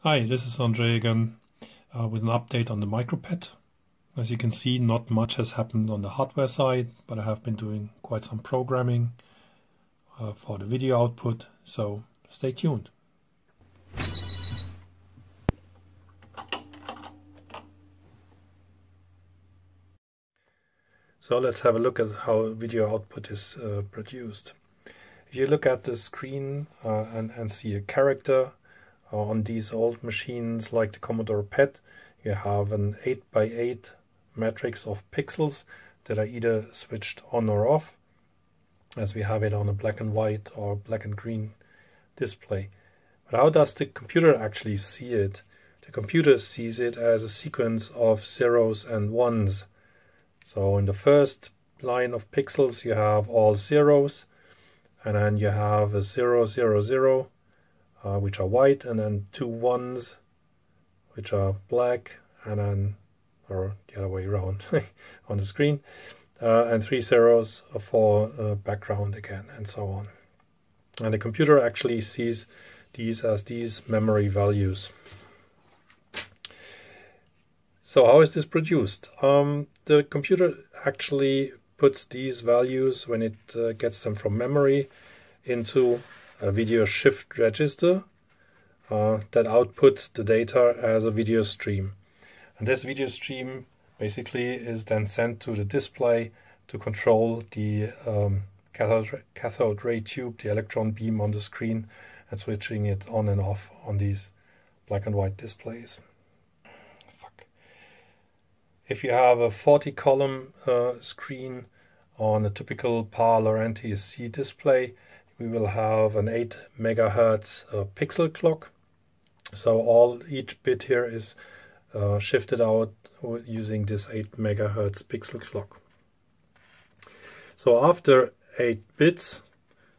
Hi, this is Andre again with an update on the MicroPET. As you can see, not much has happened on the hardware side, but I have been doing quite some programming for the video output, so stay tuned. So let's have a look at how video output is produced. If you look at the screen and see a character, on these old machines like the Commodore PET, you have an 8x8 matrix of pixels that are either switched on or off, as we have it on a black and white or black and green display. But how does the computer actually see it? The computer sees it as a sequence of zeros and ones. So in the first line of pixels you have all zeros, and then you have a 0, 0, 0, which are white, and then two ones which are black, and then, or the other way around on the screen, and three zeros for background again, and so on. And the computer actually sees these as these memory values. So how is this produced? The computer actually puts these values, when it gets them from memory, into a video shift register that outputs the data as a video stream. And this video stream basically is then sent to the display to control the cathode ray tube, the electron beam on the screen, and switching it on and off on these black and white displays. If you have a 40-column screen on a typical PAL or NTSC display, we will have an 8 megahertz pixel clock. So each bit here is shifted out using this 8 megahertz pixel clock. So after 8 bits,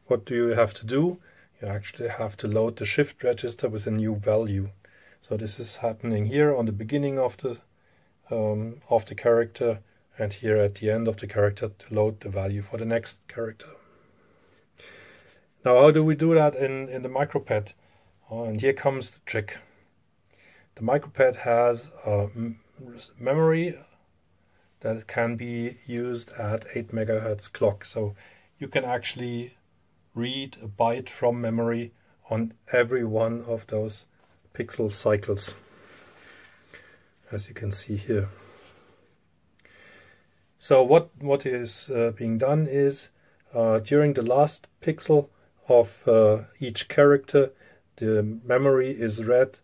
what do you have to do? You actually have to load the shift register with a new value. So this is happening here on the beginning of the character, and here at the end of the character to load the value for the next character. Now, how do we do that in the MicroPET? And here comes the trick. The MicroPET has memory that can be used at 8 megahertz clock. So you can actually read a byte from memory on every one of those pixel cycles, as you can see here. So what is being done is during the last pixel of each character, the memory is read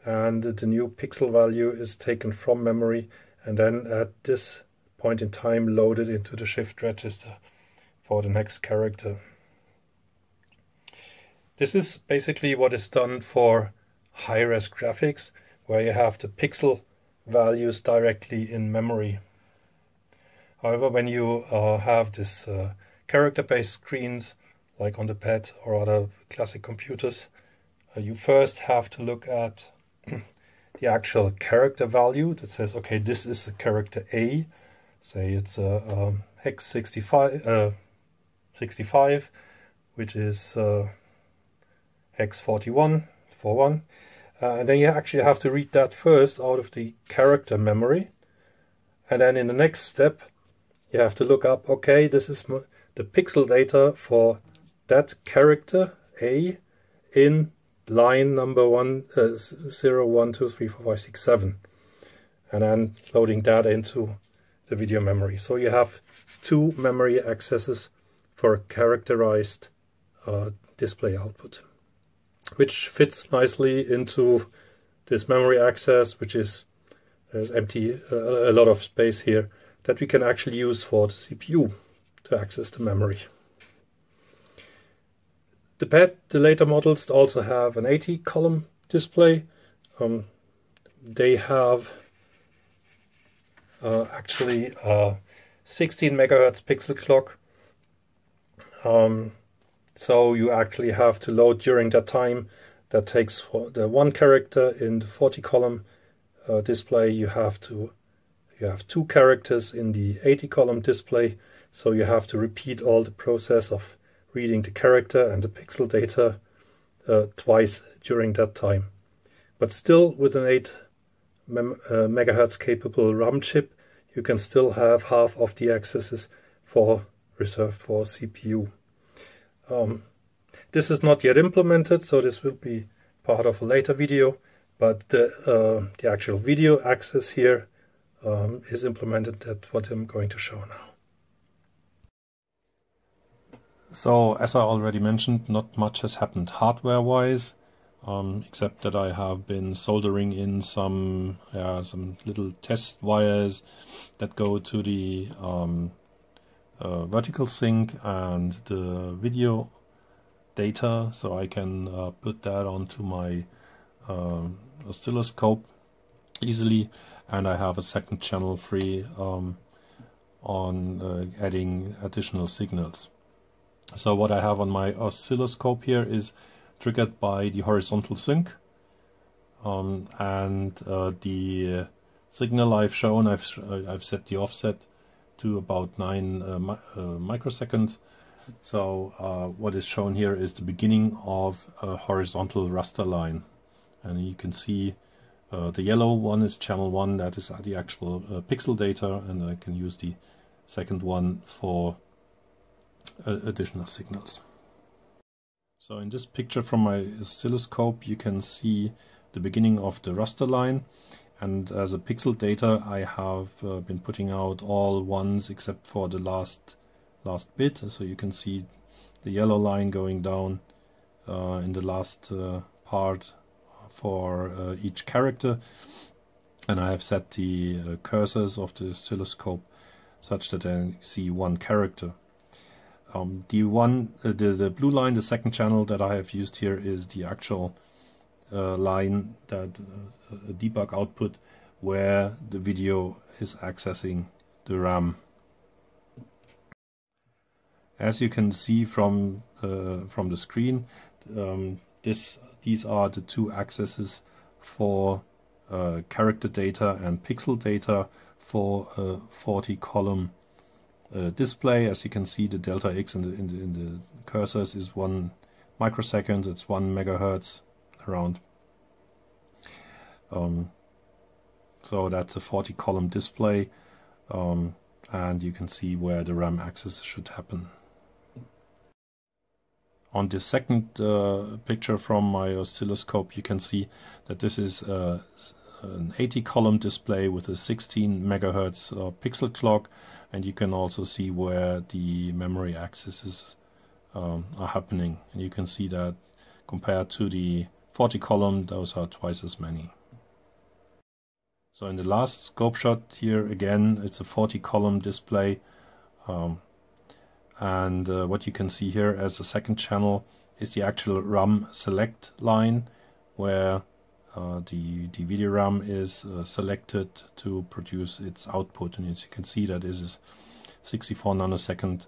and the new pixel value is taken from memory, and then at this point in time loaded into the shift register for the next character. This is basically what is done for high-res graphics, where you have the pixel values directly in memory. However, when you have this character-based screens, like on the PET or other classic computers, you first have to look at the actual character value that says, okay, this is a character A. Say it's a hex 65, which is hex 41, and then you actually have to read that first out of the character memory. And then in the next step, you have to look up, okay, this is the pixel data for that character A in line number 0, 1, 2, 3, 4, 5, 6, 7, and then loading that into the video memory. So you have two memory accesses for a characterized display output, which fits nicely into this memory access, which is, there's empty, a lot of space here that we can actually use for the CPU to access the memory. The PET, the later models, also have an 80-column display. They have actually a 16 megahertz pixel clock. So you actually have to load during that time. That takes for the one character in the 40-column display. You have two characters in the 80-column display. So you have to repeat all the process of reading the character and the pixel data twice during that time. but still with an 8 megahertz capable RAM chip, you can still have half of the accesses reserved for CPU. This is not yet implemented, so this will be part of a later video, but the actual video access here is implemented. That's what I'm going to show now. So, as I already mentioned, not much has happened hardware-wise, except that I have been soldering in some little test wires that go to the vertical sync and the video data, so I can put that onto my oscilloscope easily, and I have a second channel free on adding additional signals. So what I have on my oscilloscope here is triggered by the horizontal sync, and the signal I've shown, I've set the offset to about 9 microseconds. So what is shown here is the beginning of a horizontal raster line, and you can see the yellow one is channel 1, that is the actual pixel data, and I can use the second one for additional signals. So in this picture from my oscilloscope you can see the beginning of the raster line, and as a pixel data I have been putting out all ones except for the last bit, so you can see the yellow line going down in the last part for each character, and I have set the cursors of the oscilloscope such that I see one character. The blue line, the second channel that I have used here, is the actual line that debug output where the video is accessing the RAM. As you can see from the screen, these are the two accesses for character data and pixel data for a 40-column display. As you can see, the delta X in the cursors is 1 microsecond. It's 1 megahertz around. So that's a 40-column display, and you can see where the RAM access should happen. On the second picture from my oscilloscope, you can see that this is an 80-column display with a 16 megahertz pixel clock, and you can also see where the memory accesses are happening, and you can see that compared to the 40-column, those are twice as many. So in the last scope shot here, again, it's a 40-column display, and what you can see here as a second channel is the actual RAM select line, where the video RAM is selected to produce its output, and as you can see that this is 64 nanosecond,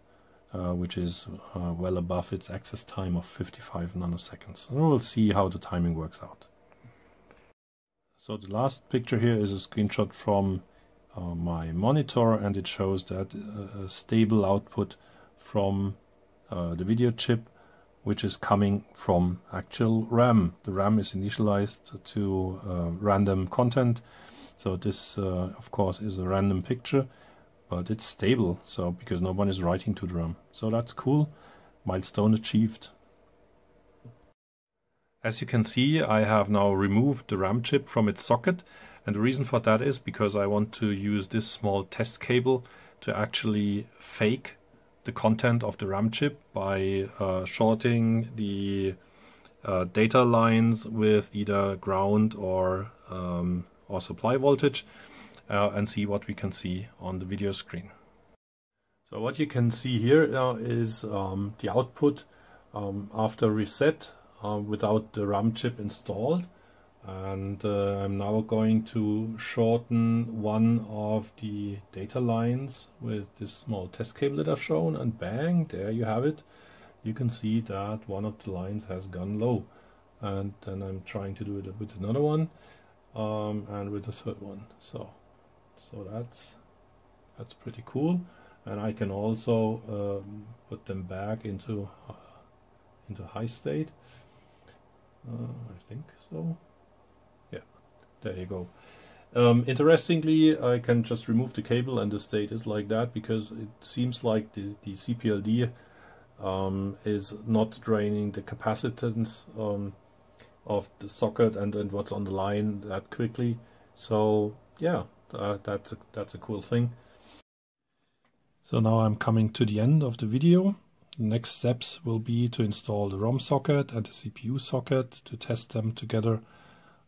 which is well above its access time of 55 nanoseconds. And we'll see how the timing works out. So the last picture here is a screenshot from my monitor, and it shows that a stable output from the video chip, which is coming from actual RAM. The RAM is initialized to random content, so this of course is a random picture, but it's stable, so because no one is writing to the RAM. So that's cool. Milestone achieved. As you can see, I have now removed the RAM chip from its socket, and the reason for that is because I want to use this small test cable to actually fake the content of the RAM chip by shorting the data lines with either ground or supply voltage, and see what we can see on the video screen. So what you can see here now is the output after reset without the RAM chip installed, and I'm now going to shorten one of the data lines with this small test cable that I've shown, and bang, there you have it. You can see that one of the lines has gone low, and then I'm trying to do it with another one and with the third one. So that's pretty cool, and I can also put them back into high state. I think so. there you go. Interestingly, I can just remove the cable and the state is like that, because it seems like the CPLD is not draining the capacitance of the socket and what's on the line that quickly. So yeah, that's a cool thing. So now I'm coming to the end of the video. The next steps will be to install the ROM socket and the CPU socket to test them together,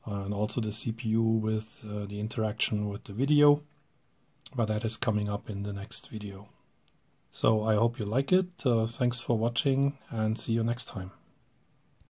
and also the CPU with the interaction with the video. But that is coming up in the next video. So I hope you like it. Thanks for watching and see you next time.